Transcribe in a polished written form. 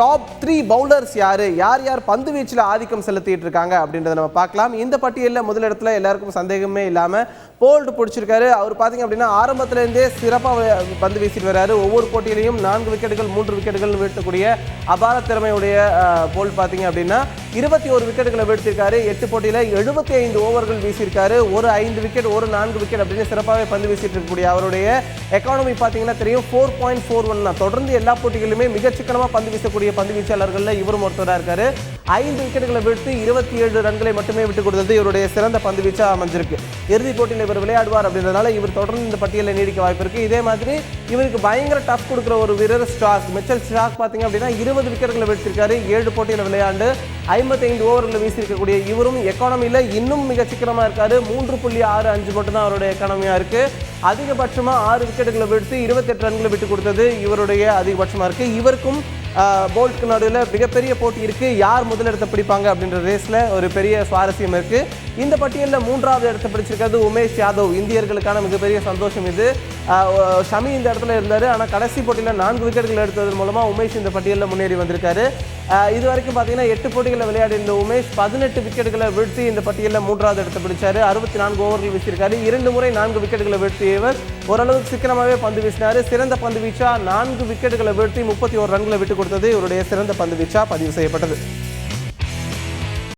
Top 3 bowlers யார் யார் பந்து வீச்சில் ஆதிக்கம் செலுத்திட்டு இருக்காங்க அப்படின்றத நம்ம பார்க்கலாம். இந்த பட்டியலில் முதலிடத்துல எல்லாருக்கும் சந்தேகமே இல்லாமல் போல்ட் பிடிச்சிருக்காரு. அவர் பார்த்தீங்க அப்படின்னா ஆரம்பத்திலேருந்தே சிறப்பாக பந்து வீசிட்டு வர்றாரு. ஒவ்வொரு போட்டியிலையும் 4 விக்கெட்டுகள் 3 விக்கெட்டுகள் வீழ்த்தக்கூடிய அபார திறமையுடைய போல்ட் பார்த்தீங்க அப்படின்னா 21 விக்கெட்டுகளை வீழ்த்திருக்காரு. 8 போட்டியில் 75 ஓவர்கள் வீசியிருக்காரு. ஒரு 5 விக்கெட் ஒரு 4 விக்கெட் அப்படின்னு சிறப்பாகவே பந்து வீசிட்டு இருக்கக்கூடிய அவருடைய எக்கானமி பார்த்தீங்கன்னா தெரியும் 4.41 தான். தொடர்ந்து எல்லா போட்டிகளிலுமே மிக சிக்கனமாக பந்து வீசக்கூடிய பந்து வீச்சாளர்களில் இவரும் ஒருத்தராக இருக்காரு. 5 விக்கெட்டுகளை வீழ்த்தி 27 ரன்களை மட்டுமே விட்டுக் கொடுத்தது இவருடைய சிறந்த பந்து வீச்சா அமைஞ்சிருக்கு. இறுதிப் போட்டியில் இவர் விளையாடுவார் அப்படின்றதுனால இவர் தொடர்ந்து இந்த பட்டியலில் நீடிக்க வாய்ப்பு இருக்கு. இதே மாதிரி இவருக்கு பயங்கர டஃப் கொடுக்குற ஒரு வீரர் மிச்சல் ஸ்டார்க் பார்த்தீங்க அப்படின்னா 20 விக்கெட்டுகளை வீழ்த்திருக்காரு. 7 போட்டியில் விளையாண்டு 55 ஓவர்கள் வீசியிருக்கக்கூடிய இவரும் எக்கானமியில் இன்னும் மிக சிக்கனமாக இருக்காரு. 3.65 மட்டும்தான் அவருடைய எக்கானமியா இருக்கு. அதிகபட்சமாக 6 விக்கெட்டுகளை வீழ்த்தி 28 ரன்களை விட்டு கொடுத்தது இவருடைய அதிகபட்சமாக இருக்கு. இவருக்கும் போல்ட்க்கு நடுவில் மிகப்பெரிய போட்டி இருக்குது. யார் முதலிடத்தை பிடிப்பாங்க அப்படின்ற ரேஸில் ஒரு பெரிய சுவாரஸ்யம் இருக்குது. இந்த பட்டியலில் 3வது இடத்தை பிடிச்சிருக்கிறது உமேஷ் யாதவ். இந்தியர்களுக்கான மிகப்பெரிய சந்தோஷம் இது. ஷமி இந்த இடத்துல இருந்தார். ஆனால் கடைசி போட்டியில் 4 விக்கெட்டுகள் எடுத்ததன் மூலமாக உமேஷ் இந்த பட்டியலில் முன்னேறி வந்திருக்காரு. இது வரைக்கும் பார்த்தீங்கன்னா 8 போட்டிகளை விளையாடி இந்த உமேஷ் 18 விக்கெட்டுகளை வீழ்த்தி இந்த பட்டியலில் 3வது இடத்தை பிடிச்சார். 64 ஓவர்கள் வீசியிருக்காரு. 2 முறை 4 விக்கெட்டுகளை வீழ்த்தியவர். ஓரளவுக்கு சிக்கனமாகவே பந்து வீசினார். சிறந்த பந்து வீச்சா 4 விக்கெட்டுகளை வீழ்த்தி 31 ரன்களை விட்டு கொடுத்தது இவருடைய சிறந்த பந்து வீச்சா பதிவு செய்யப்பட்டது.